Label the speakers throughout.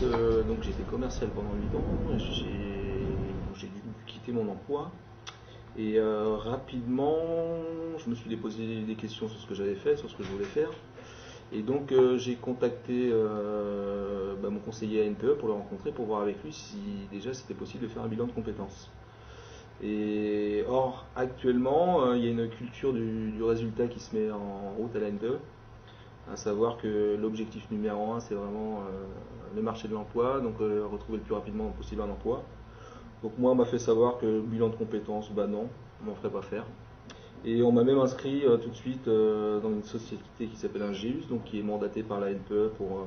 Speaker 1: donc j'étais commercial pendant 8 ans, j'ai dû quitter mon emploi. Et rapidement, je me suis déposé des questions sur ce que j'avais fait, sur ce que je voulais faire. Et donc j'ai contacté mon conseiller à NPE pour le rencontrer, pour voir avec lui si déjà c'était possible de faire un bilan de compétences. Et or, actuellement, il y a une culture du résultat qui se met en route à la NPE, à savoir que l'objectif numéro un, c'est vraiment le marché de l'emploi, donc retrouver le plus rapidement possible un emploi. Donc moi, on m'a fait savoir que le bilan de compétences, bah non, on m'en ferait pas faire. Et on m'a même inscrit tout de suite dans une société qui s'appelle un GEUS, donc qui est mandatée par la NPE pour,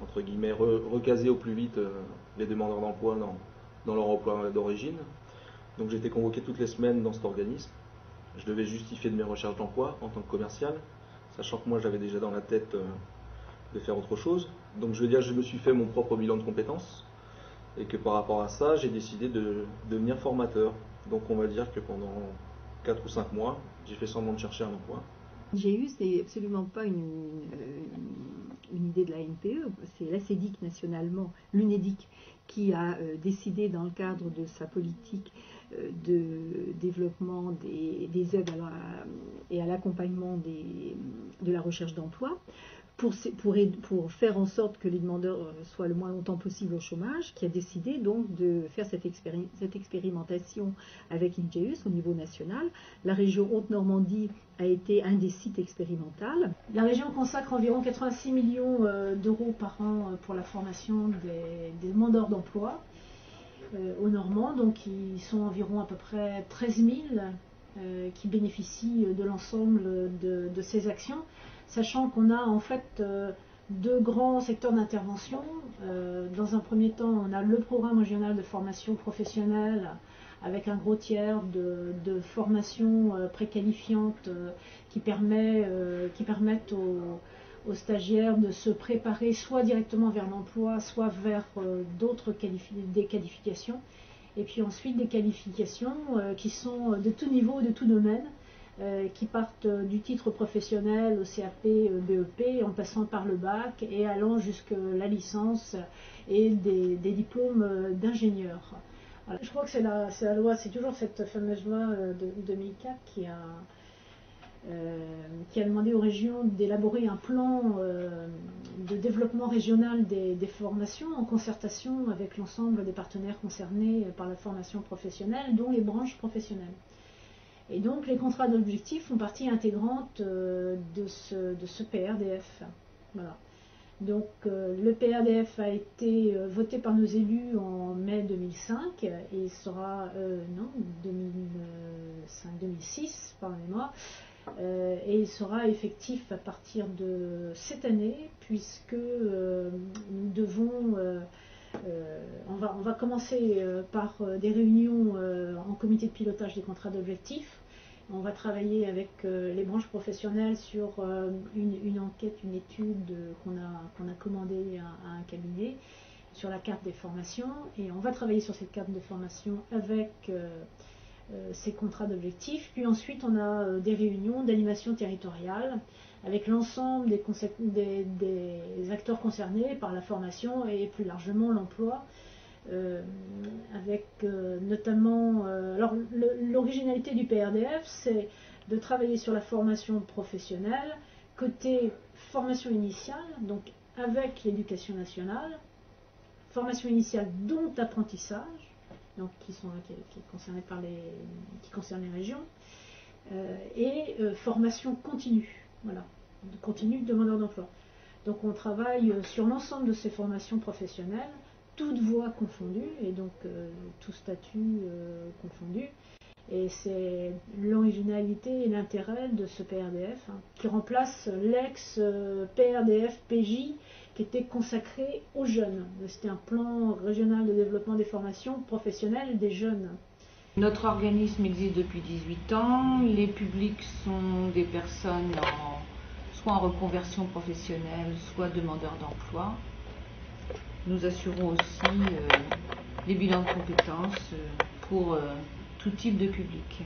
Speaker 1: entre guillemets, recaser au plus vite les demandeurs d'emploi dans leur emploi d'origine. Donc j'ai été convoqué toutes les semaines dans cet organisme. Je devais justifier de mes recherches d'emploi en tant que commercial, sachant que moi j'avais déjà dans la tête de faire autre chose. Donc je veux dire, je me suis fait mon propre bilan de compétences, et que par rapport à ça, j'ai décidé de devenir formateur. Donc on va dire que pendant 4 ou 5 mois, j'ai fait semblant de chercher un emploi.
Speaker 2: GEUS, c'est absolument pas une idée de la NPE, c'est l'ACEDIC nationalement, l'UNEDIC, qui a décidé dans le cadre de sa politique de développement des aides et à l'accompagnement de la recherche d'emploi, pour faire en sorte que les demandeurs soient le moins longtemps possible au chômage, qui a décidé donc de faire cette expérimentation avec l'INGEUS au niveau national. La région Haute-Normandie a été un des sites expérimentaux.
Speaker 3: La région consacre environ 86 millions d'euros par an pour la formation des demandeurs d'emploi aux Normands, donc ils sont environ à peu près 13 000 qui bénéficient de l'ensemble de ces actions, sachant qu'on a en fait deux grands secteurs d'intervention. Dans un premier temps, on a le programme régional de formation professionnelle avec un gros tiers de formation préqualifiante qui permettent aux stagiaires de se préparer soit directement vers l'emploi, soit vers des qualifications. Et puis ensuite des qualifications qui sont de tout niveau, de tout domaine, qui partent du titre professionnel au CAP, BEP, en passant par le bac et allant jusqu'à la licence et des diplômes d'ingénieurs. Voilà. Je crois que c'est toujours cette fameuse loi de 2004 qui a demandé aux régions d'élaborer un plan de développement régional des formations en concertation avec l'ensemble des partenaires concernés par la formation professionnelle, dont les branches professionnelles. Et donc les contrats d'objectifs font partie intégrante de ce PRDF. Voilà. Donc le PRDF a été voté par nos élus en mai 2005 et sera, 2006 par mémoire, et il sera effectif à partir de cette année, puisque nous devons, on va commencer par des réunions en comité de pilotage des contrats d'objectifs. On va travailler avec les branches professionnelles sur une enquête, une étude qu'on a commandée à un cabinet sur la carte des formations, et on va travailler sur cette carte de formation avec ces contrats d'objectifs. Puis ensuite on a des réunions d'animation territoriale avec l'ensemble des acteurs concernés par la formation et plus largement l'emploi, avec notamment alors l'originalité du PRDF, c'est de travailler sur la formation professionnelle côté formation initiale, donc avec l'éducation nationale, formation initiale dont apprentissage, donc qui est concerné qui concerne les régions, et formation continue, voilà, continue de demandeurs d'emploi. Donc on travaille sur l'ensemble de ces formations professionnelles, toutes voies confondues, et donc tout statut confondu. Et c'est l'originalité et l'intérêt de ce PRDF, qui remplace l'ex-PRDF-PJ qui était consacré aux jeunes. C'était un plan régional de développement des formations professionnelles des jeunes.
Speaker 4: Notre organisme existe depuis 18 ans. Les publics sont des personnes soit en reconversion professionnelle, soit demandeurs d'emploi. Nous assurons aussi les bilans de compétences pour tout type de public.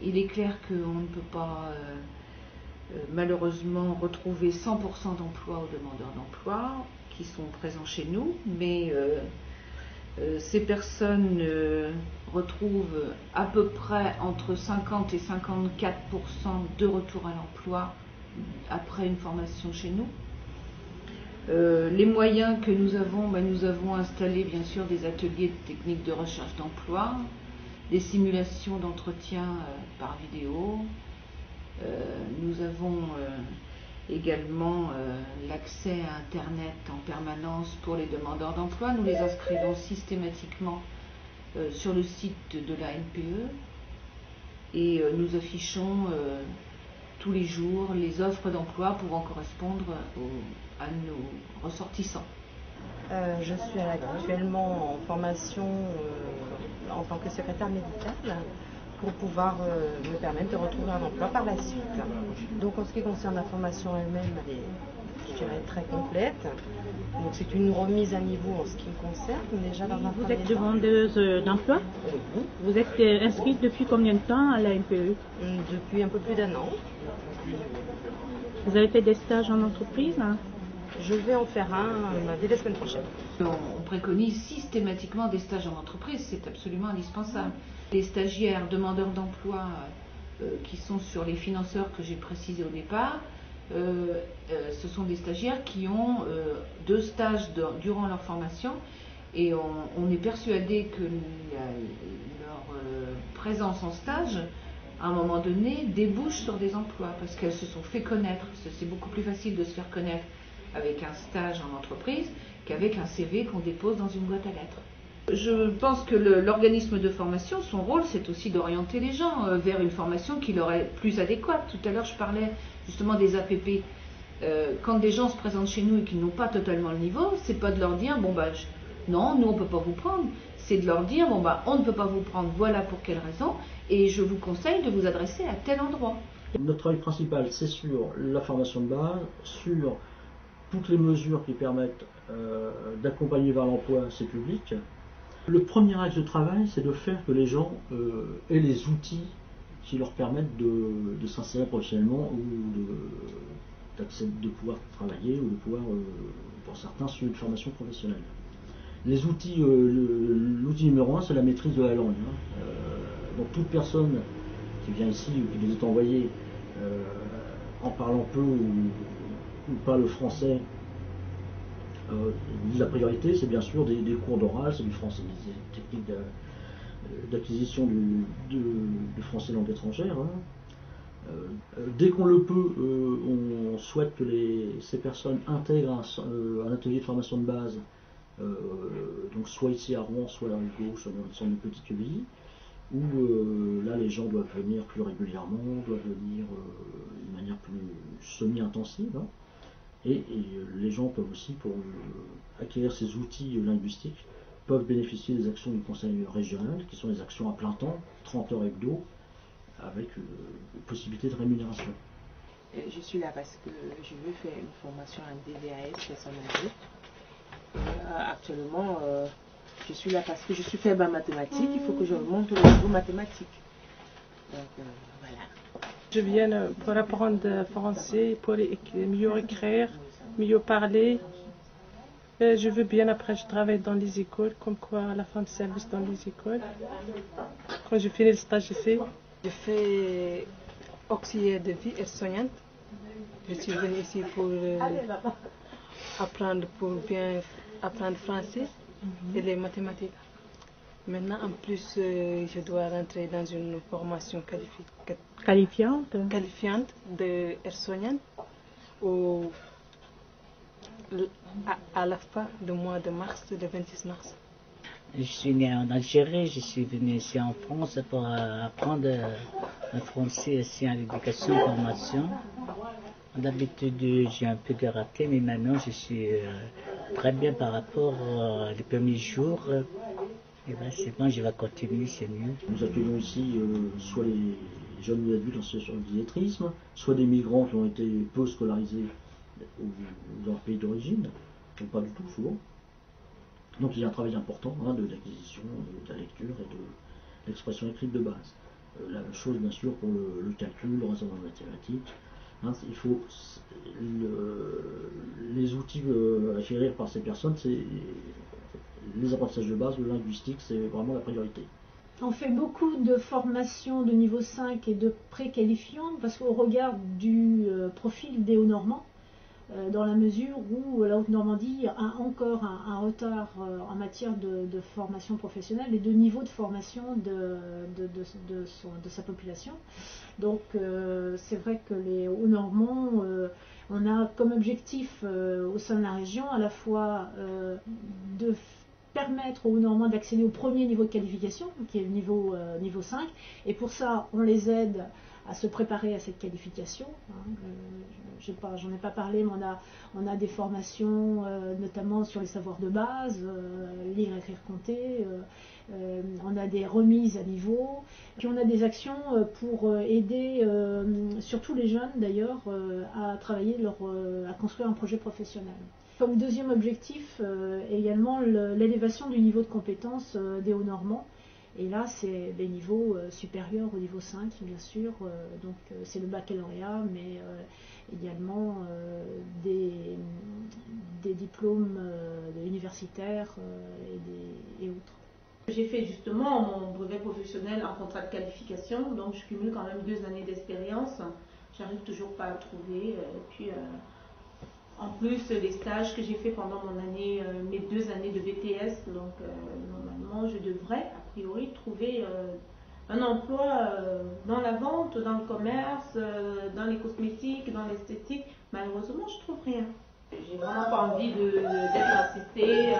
Speaker 4: Il est clair qu'on ne peut pas malheureusement retrouver 100% d'emploi aux demandeurs d'emploi. qui sont présents chez nous, mais ces personnes retrouvent à peu près entre 50 et 54% de retour à l'emploi après une formation chez nous. Les moyens que nous avons installé bien sûr des ateliers de techniques de recherche d'emploi, des simulations d'entretien par vidéo. Nous avons également l'accès à Internet en permanence pour les demandeurs d'emploi. Nous les inscrivons systématiquement sur le site de la NPE et nous affichons tous les jours les offres d'emploi pouvant correspondre à nos ressortissants.
Speaker 5: Je suis actuellement en formation en tant que secrétaire médicale pour pouvoir me permettre de retrouver un emploi par la suite. Donc en ce qui concerne la formation elle-même, elle est, je dirais, très complète. Donc c'est une remise à niveau en ce qui me concerne. Déjà dans un
Speaker 6: Vous
Speaker 5: premier
Speaker 6: êtes
Speaker 5: temps.
Speaker 6: demandeuse d'emploi?
Speaker 5: Oui.
Speaker 6: Vous êtes inscrite depuis combien de temps à la NPE?
Speaker 5: Depuis un peu plus d'1 an.
Speaker 6: Vous avez fait des stages en entreprise?
Speaker 5: Je vais en faire un dès la semaine prochaine.
Speaker 4: On préconise systématiquement des stages en entreprise, c'est absolument indispensable. Les stagiaires demandeurs d'emploi qui sont sur les financeurs que j'ai précisé au départ, ce sont des stagiaires qui ont 2 stages durant leur formation et on est persuadé que leur présence en stage, à un moment donné, débouche sur des emplois parce qu'elles se sont fait connaître. C'est beaucoup plus facile de se faire connaître avec un stage en entreprise qu'avec un CV qu'on dépose dans une boîte à lettres. Je pense que l'organisme de formation, son rôle, c'est aussi d'orienter les gens vers une formation qui leur est plus adéquate. Tout à l'heure, je parlais justement des APP. Quand des gens se présentent chez nous et qu'ils n'ont pas totalement le niveau, c'est pas de leur dire non, nous on peut pas vous prendre. C'est de leur dire on ne peut pas vous prendre, voilà pour quelle raison, et je vous conseille de vous adresser à tel endroit.
Speaker 7: Notre travail principal, c'est sur la formation de base, sur toutes les mesures qui permettent d'accompagner vers l'emploi ces publics. Le premier axe de travail, c'est de faire que les gens aient les outils qui leur permettent de s'insérer professionnellement ou de pouvoir travailler ou de pouvoir, pour certains, suivre une formation professionnelle. Les outils, l'outil numéro 1, c'est la maîtrise de la langue. Donc toute personne qui vient ici ou qui nous est envoyée en parlant peu ou pas le français, la priorité, c'est bien sûr des cours d'oral, c'est du français, des techniques d'acquisition du français langue étrangère. Dès qu'on le peut, on souhaite que ces personnes intègrent un atelier de formation de base, donc soit ici à Rouen, soit à Hugo, soit dans une petite EBI, où là les gens doivent venir plus régulièrement, doivent venir d'une manière plus semi-intensive. Et les gens peuvent aussi, pour acquérir ces outils linguistiques, peuvent bénéficier des actions du conseil régional, qui sont des actions à plein temps, 30 heures hebdo, avec possibilité de rémunération.
Speaker 8: Je suis là parce que je veux faire une formation en DVAS personnalisée. Actuellement, je suis là parce que je suis faible en mathématiques, il faut que je remonte au niveau mathématique. Donc voilà.
Speaker 9: Je viens pour apprendre français, pour mieux écrire, mieux parler. Et je veux bien, après, je travaille dans les écoles, comme quoi la femme de service dans les écoles. Quand je finis le stage, je fais.
Speaker 5: Je fais auxiliaire de vie et soignante. Je suis venue ici pour bien apprendre français et les mathématiques. Maintenant, en plus, je dois rentrer dans une formation qualifiante de aide-soignante à la fin du mois de mars, le 26 mars.
Speaker 10: Je suis née en Algérie, je suis venue ici en France pour apprendre le français ici en éducation et formation. D'habitude, j'ai un peu raté, mais maintenant je suis très bien par rapport aux premiers jours. Et ben, c'est bon, je vais continuer, c'est mieux.
Speaker 7: Nous accueillons ici soit les jeunes ou adultes en situation d'illettrisme, soit des migrants qui ont été peu scolarisés dans leur pays d'origine, ou pas du tout souvent. Donc il y a un travail important de l'acquisition, de la lecture et de l'expression écrite de base. La même chose bien sûr pour le calcul, le raisonnement mathématique, Hein, il faut les outils à acquérir par ces personnes, c'est les apprentissages de base, le linguistique, c'est vraiment la priorité.
Speaker 3: On fait beaucoup de formations de niveau 5 et de préqualifiants parce qu'au regard du profil des Hauts-Normands, dans la mesure où la Haute-Normandie a encore un retard en matière de formation professionnelle et de niveau de formation de sa population. Donc c'est vrai que les Hauts-Normands, on a comme objectif au sein de la région à la fois de permettre aux Hauts-Normands d'accéder au premier niveau de qualification, qui est le niveau 5, et pour ça on les aide à se préparer à cette qualification. J'en ai pas parlé, mais on a des formations notamment sur les savoirs de base, lire, écrire, compter, on a des remises à niveau, puis on a des actions pour aider surtout les jeunes d'ailleurs à travailler à construire un projet professionnel. Comme deuxième objectif, également l'élévation du niveau de compétence des Hauts-Normands. Et là, c'est des niveaux supérieurs au niveau 5, bien sûr. Donc, c'est le baccalauréat, mais également des diplômes universitaires et autres.
Speaker 8: J'ai fait justement mon brevet professionnel en contrat de qualification, donc je cumule quand même 2 années d'expérience. J'arrive toujours pas à le trouver. Puis, en plus, les stages que j'ai fait pendant mes 2 années de BTS, donc normalement, je devrais a priori trouver un emploi dans la vente, dans le commerce, dans les cosmétiques, dans l'esthétique. Malheureusement, je trouve rien. J'ai vraiment pas envie d'être assistée,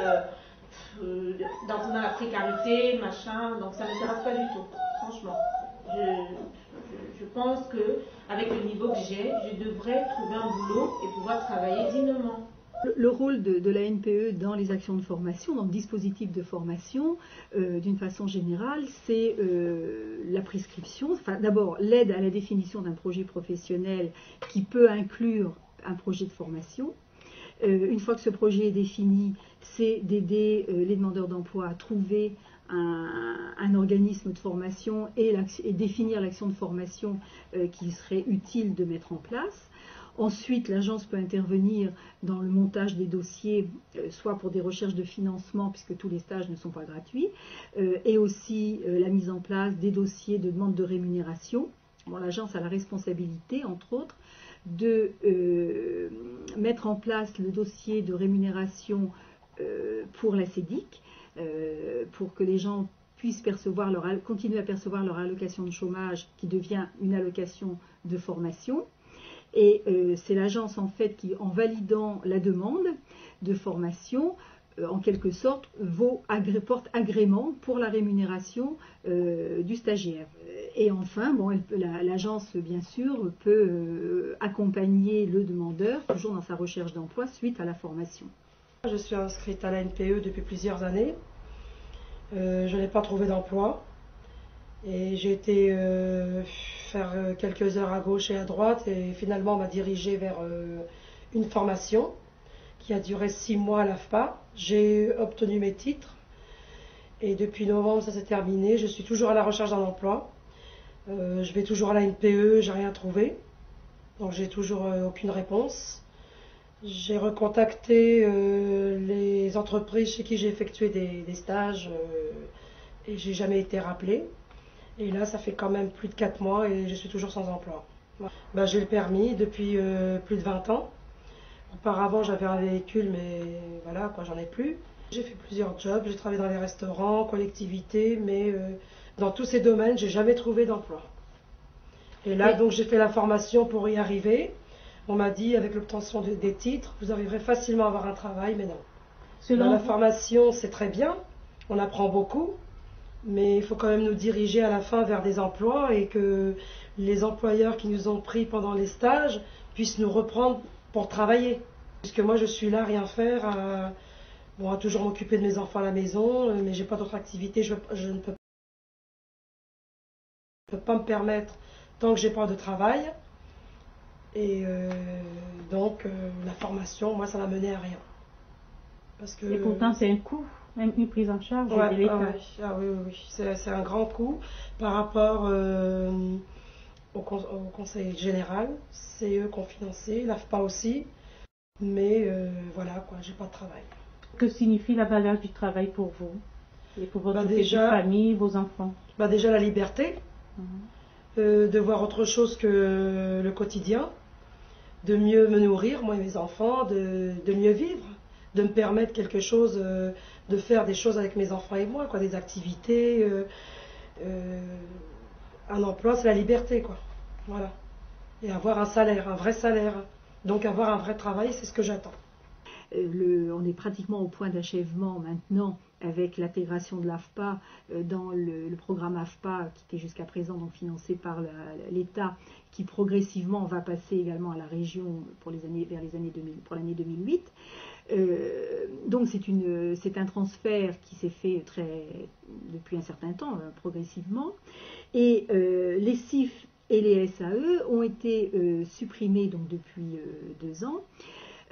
Speaker 8: d'entrer dans la précarité, machin, donc ça ne m'intéresse pas du tout, franchement. Je pense que avec le niveau que j'ai, je devrais trouver un boulot et pouvoir travailler dignement.
Speaker 2: Le rôle de la NPE dans les actions de formation, dans le dispositif de formation, d'une façon générale, c'est la prescription. Enfin, d'abord, l'aide à la définition d'un projet professionnel qui peut inclure un projet de formation. Une fois que ce projet est défini, c'est d'aider les demandeurs d'emploi à trouver un organisme de formation et définir l'action de formation qui serait utile de mettre en place. Ensuite, l'agence peut intervenir dans le montage des dossiers, soit pour des recherches de financement, puisque tous les stages ne sont pas gratuits, et aussi la mise en place des dossiers de demande de rémunération. Bon, l'agence a la responsabilité, entre autres, de mettre en place le dossier de rémunération pour la CEDIC, pour que les gens puissent continuer à percevoir leur allocation de chômage, qui devient une allocation de formation. Et c'est l'agence en fait qui, en validant la demande de formation, en quelque sorte, porte agrément pour la rémunération du stagiaire. Et enfin, bon, l'agence, bien sûr, peut accompagner le demandeur, toujours dans sa recherche d'emploi, suite à la formation.
Speaker 11: Je suis inscrite à la NPE depuis plusieurs années. Je n'ai pas trouvé d'emploi. Et j'ai été faire quelques heures à gauche et à droite et finalement on m'a dirigée vers une formation qui a duré 6 mois à l'AFPA. J'ai obtenu mes titres et depuis novembre ça s'est terminé. Je suis toujours à la recherche d'un emploi. Je vais toujours à la NPE, j'ai rien trouvé. Donc j'ai toujours aucune réponse. J'ai recontacté les entreprises chez qui j'ai effectué des stages et j'ai jamais été rappelée. Et là, ça fait quand même plus de 4 mois et je suis toujours sans emploi. Ben, j'ai le permis depuis plus de 20 ans. Auparavant, j'avais un véhicule, mais voilà, quoi, j'en ai plus. J'ai fait plusieurs jobs, j'ai travaillé dans les restaurants, collectivités, mais dans tous ces domaines, j'ai jamais trouvé d'emploi. Et là, donc, j'ai fait la formation pour y arriver. On m'a dit, avec l'obtention des titres, vous arriverez facilement à avoir un travail, mais non. Dans la formation, c'est très bien, on apprend beaucoup. Mais il faut quand même nous diriger à la fin vers des emplois et que les employeurs qui nous ont pris pendant les stages puissent nous reprendre pour travailler. Puisque moi je suis là à rien faire, à toujours m'occuper de mes enfants à la maison, mais j'ai pas d'autre activité, je ne peux pas me permettre tant que j'ai pas de travail. Et donc la formation, moi ça m'a mené à rien. Parce que,
Speaker 6: et pourtant c'est un coût. Même une prise en charge de l'État.
Speaker 11: Oui, c'est un grand coût par rapport au conseil général. C'est eux qui ont financé, l'AFPA aussi. Mais voilà, quoi, j'ai pas de travail.
Speaker 6: Que signifie la valeur du travail pour vous et pour votre
Speaker 11: déjà,
Speaker 6: famille, vos enfants?
Speaker 11: Déjà la liberté, de voir autre chose que le quotidien, de mieux me nourrir, moi et mes enfants, de mieux vivre, de me permettre quelque chose, de faire des choses avec mes enfants et moi, quoi, des activités, un emploi, c'est la liberté, quoi. Voilà. Et avoir un salaire, un vrai salaire. Donc avoir un vrai travail, c'est ce que j'attends.
Speaker 2: On est pratiquement au point d'achèvement maintenant avec l'intégration de l'AFPA dans le programme AFPA qui était jusqu'à présent donc financé par l'État, qui progressivement va passer également à la région pour l'année 2008. Donc c'est un transfert qui s'est fait depuis un certain temps, progressivement. Et les CIF et les SAE ont été supprimés donc depuis 2 ans.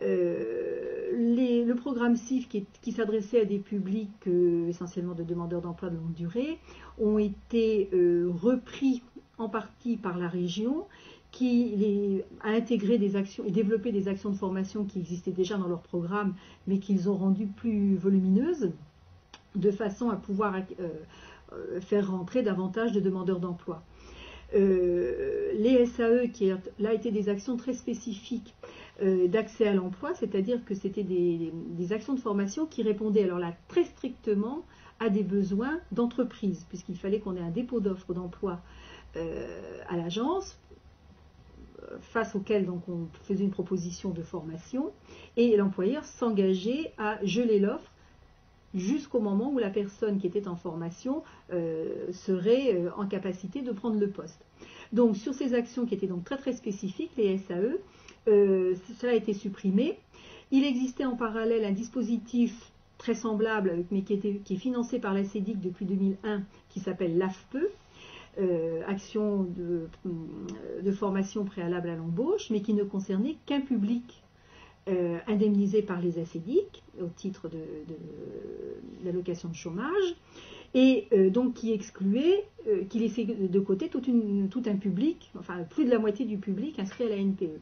Speaker 2: Le programme CIF qui s'adressait à des publics essentiellement de demandeurs d'emploi de longue durée ont été repris en partie par la région qui a intégré des actions et développé des actions de formation qui existaient déjà dans leur programme mais qu'ils ont rendues plus volumineuses de façon à pouvoir faire rentrer davantage de demandeurs d'emploi. Les SAE qui là étaient des actions très spécifiques d'accès à l'emploi, c'est-à-dire que c'était des actions de formation qui répondaient alors là très strictement à des besoins d'entreprise, puisqu'il fallait qu'on ait un dépôt d'offres d'emploi à l'agence, face auquel donc on faisait une proposition de formation, et l'employeur s'engageait à geler l'offre jusqu'au moment où la personne qui était en formation serait en capacité de prendre le poste. Donc sur ces actions qui étaient donc très très spécifiques, les SAE, cela a été supprimé. Il existait en parallèle un dispositif très semblable, mais qui est financé par la CEDIC depuis 2001, qui s'appelle l'AFPE, action de formation préalable à l'embauche, mais qui ne concernait qu'un public indemnisé par les ACEDIC au titre de l'allocation de chômage, et donc qui excluait, qui laissait de côté tout un public, enfin plus de la moitié du public inscrit à la NPE.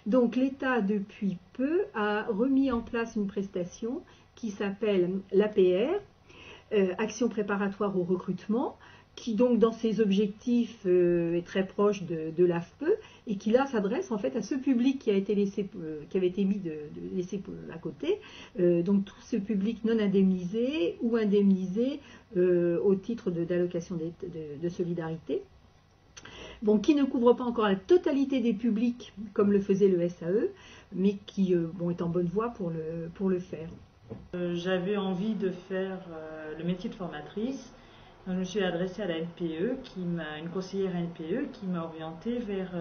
Speaker 2: Donc l'État depuis peu a remis en place une prestation qui s'appelle l'APR, action préparatoire au recrutement, qui donc dans ses objectifs est très proche de l'AFPE et qui là s'adresse en fait à ce public qui a été qui avait été laissé à côté, donc tout ce public non indemnisé ou indemnisé au titre d'allocation de solidarité. Bon, qui ne couvre pas encore la totalité des publics comme le faisait le SAE, mais qui est en bonne voie pour le faire.
Speaker 12: J'avais envie de faire le métier de formatrice. Donc, je me suis adressée à la NPE, une conseillère NPE qui m'a orientée vers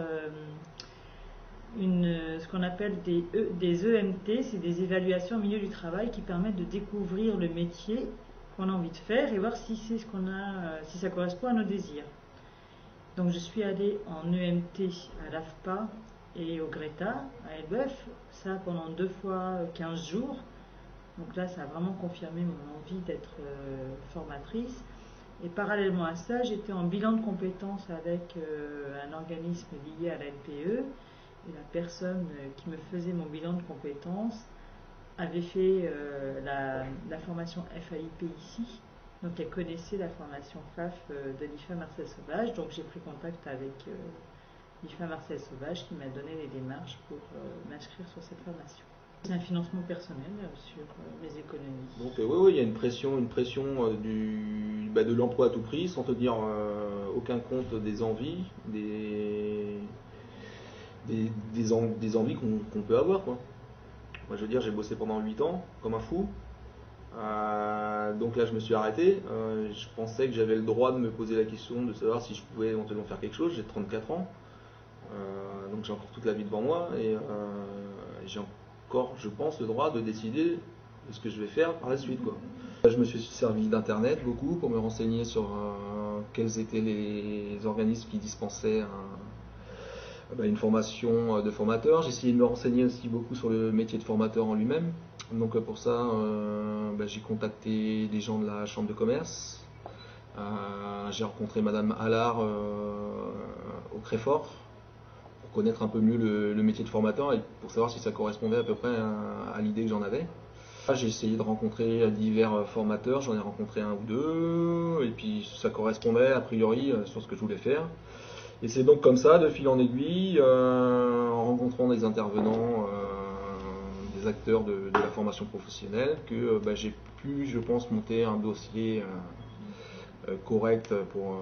Speaker 12: ce qu'on appelle des EMT, c'est des évaluations au milieu du travail qui permettent de découvrir le métier qu'on a envie de faire et voir si c'est si ça correspond à nos désirs. Donc je suis allée en EMT à l'AFPA et au Greta à Elbeuf, ça pendant 2 fois 15 jours. Donc là, ça a vraiment confirmé mon envie d'être formatrice. Et parallèlement à ça, j'étais en bilan de compétences avec un organisme lié à la NPE. Et la personne qui me faisait mon bilan de compétences avait fait la formation FAIP ici. Donc elle connaissait la formation FAF de l'IFA Marcel Sauvage. Donc j'ai pris contact avec l'IFA Marcel Sauvage qui m'a donné les démarches pour m'inscrire sur cette formation. C'est un financement personnel sur mes économies.
Speaker 1: Donc oui, il y a une pression de l'emploi à tout prix, sans tenir aucun compte des envies, des envies qu'on peut avoir, quoi. Moi, je veux dire, j'ai bossé pendant 8 ans, comme un fou. Donc là, je me suis arrêté. Je pensais que j'avais le droit de me poser la question de savoir si je pouvais éventuellement faire quelque chose. J'ai 34 ans, donc j'ai encore toute la vie devant moi et j'ai encore, je pense, le droit de décider de ce que je vais faire par la suite, quoi. Je me suis servi d'internet beaucoup pour me renseigner sur quels étaient les organismes qui dispensaient une formation de formateur. J'ai essayé de me renseigner aussi beaucoup sur le métier de formateur en lui-même. Donc pour ça, j'ai contacté des gens de la chambre de commerce, J'ai rencontré Madame Allard au Créfort pour connaître un peu mieux le métier de formateur et pour savoir si ça correspondait à peu près à l'idée que j'en avais. J'ai essayé de rencontrer divers formateurs, j'en ai rencontré un ou deux, et puis ça correspondait a priori sur ce que je voulais faire. Et c'est donc comme ça, de fil en aiguille, en rencontrant des intervenants, des acteurs de la formation professionnelle, que j'ai pu, je pense, monter un dossier correct pour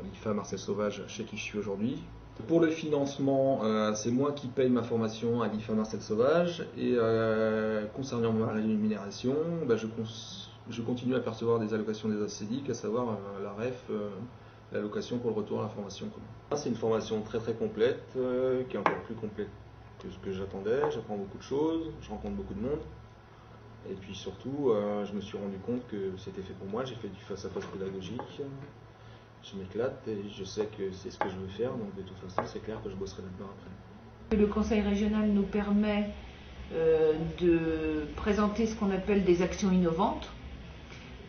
Speaker 1: l'IFA Marcel Sauvage, chez qui je suis aujourd'hui. Pour le financement, c'est moi qui paye ma formation à l'IFA Marcel Sauvage, et concernant ma rémunération, je continue à percevoir des allocations des ACDIC, à savoir la REF, l'allocation pour le retour à la formation commune. C'est une formation très très complète, qui est encore plus complète que ce que j'attendais. J'apprends beaucoup de choses, je rencontre beaucoup de monde. Et puis surtout, je me suis rendu compte que c'était fait pour moi. J'ai fait du face-à-face pédagogique, je m'éclate et je sais que c'est ce que je veux faire. Donc de toute façon, c'est clair que je bosserai là-dedans après.
Speaker 4: Le conseil régional nous permet de présenter ce qu'on appelle des actions innovantes.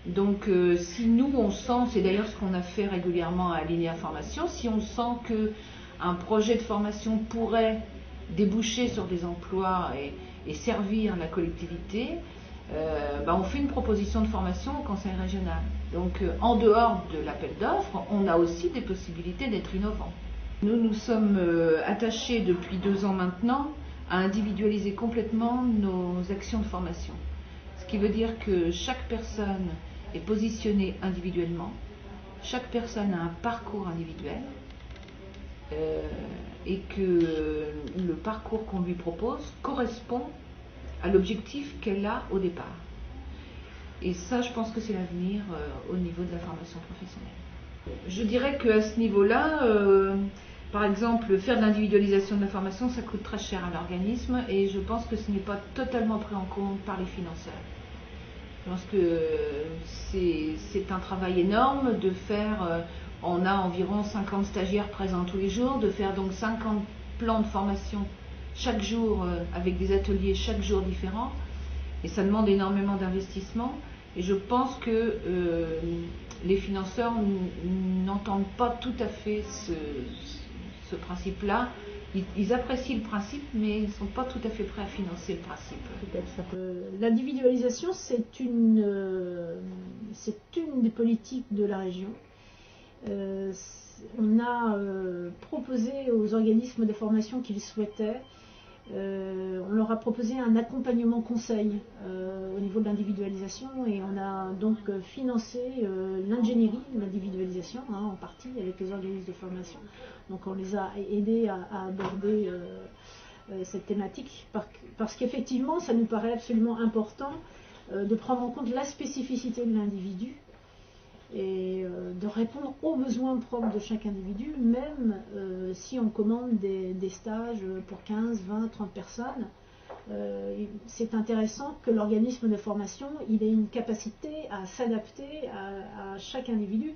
Speaker 4: Donc si nous on sent, c'est d'ailleurs ce qu'on a fait régulièrement à Linéa Formation, si on sent qu'un projet de formation pourrait déboucher sur des emplois et servir la collectivité, on fait une proposition de formation au conseil régional. Donc en dehors de l'appel d'offres, on a aussi des possibilités d'être innovants. Nous sommes attachés depuis 2 ans maintenant à individualiser complètement nos actions de formation. Ce qui veut dire que chaque personne est positionnée individuellement, chaque personne a un parcours individuel et que le parcours qu'on lui propose correspond à l'objectif qu'elle a au départ. Et ça, je pense que c'est l'avenir au niveau de la formation professionnelle. Je dirais qu'à ce niveau-là, par exemple, faire de l'individualisation de la formation, ça coûte très cher à l'organisme et je pense que ce n'est pas totalement pris en compte par les financeurs. Je pense que c'est un travail énorme de faire, on a environ 50 stagiaires présents tous les jours, de faire donc 50 plans de formation chaque jour avec des ateliers chaque jour différents. Et ça demande énormément d'investissement. Et je pense que les financeurs n'entendent pas tout à fait ce principe-là. Ils apprécient le principe, mais ils ne sont pas tout à fait prêts à financer le principe.
Speaker 3: L'individualisation, c'est une des politiques de la région. On a proposé aux organismes de formation qui le souhaitaient, on leur a proposé un accompagnement conseil au niveau de l'individualisation et on a donc financé l'ingénierie de l'individualisation en partie avec les organismes de formation. Donc on les a aidés à aborder cette thématique parce qu'effectivement ça nous paraît absolument important de prendre en compte la spécificité de l'individu et de répondre aux besoins propres de chaque individu, même si on commande des stages pour 15, 20, 30 personnes. C'est intéressant que l'organisme de formation il ait une capacité à s'adapter à chaque individu,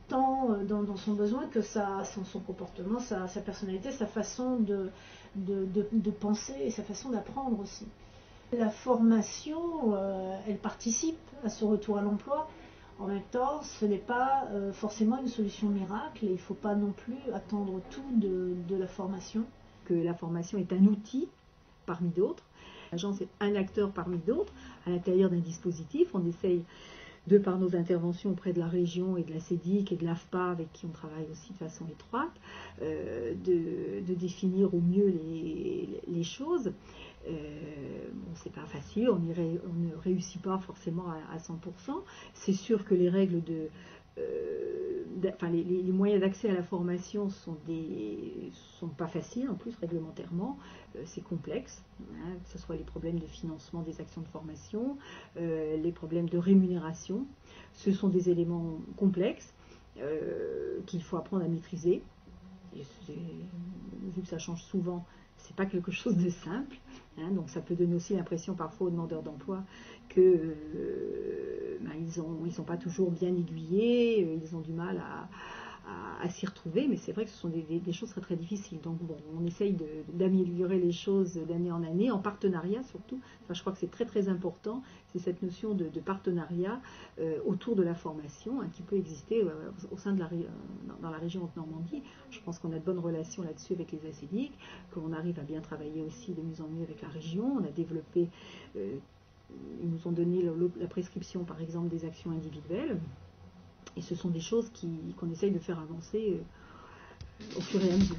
Speaker 3: tant dans son besoin que son comportement, sa personnalité, sa façon de penser et sa façon d'apprendre aussi. La formation, elle participe à ce retour à l'emploi. En même temps, ce n'est pas forcément une solution miracle et il ne faut pas non plus attendre tout de la formation.
Speaker 2: Que la formation est un outil parmi d'autres. L'agence est un acteur parmi d'autres à l'intérieur d'un dispositif. On essaye, de par nos interventions auprès de la région et de la CEDIC et de l'AFPA, avec qui on travaille aussi de façon étroite, de définir au mieux les choses. C'est pas facile, on ne réussit pas forcément à 100%. C'est sûr que les règles les moyens d'accès à la formation sont pas faciles, en plus réglementairement, c'est complexe, que ce soit les problèmes de financement des actions de formation, les problèmes de rémunération, ce sont des éléments complexes qu'il faut apprendre à maîtriser. Et vu que ça change souvent, c'est pas quelque chose de simple, donc ça peut donner aussi l'impression parfois aux demandeurs d'emploi que ils sont pas toujours bien aiguillés, ils ont du mal à s'y retrouver, mais c'est vrai que ce sont des choses très très difficiles. Donc bon, on essaye d'améliorer les choses d'année en année, en partenariat surtout. Enfin, je crois que c'est très très important, c'est cette notion de partenariat autour de la formation, hein, qui peut exister au sein de dans la région Haute-Normandie. Je pense qu'on a de bonnes relations là-dessus avec les ACDIC, qu'on arrive à bien travailler aussi de mieux en mieux avec la région. On a développé, ils nous ont donné la prescription par exemple des actions individuelles. Et ce sont des choses qu'on essaye de faire avancer au fur et à mesure.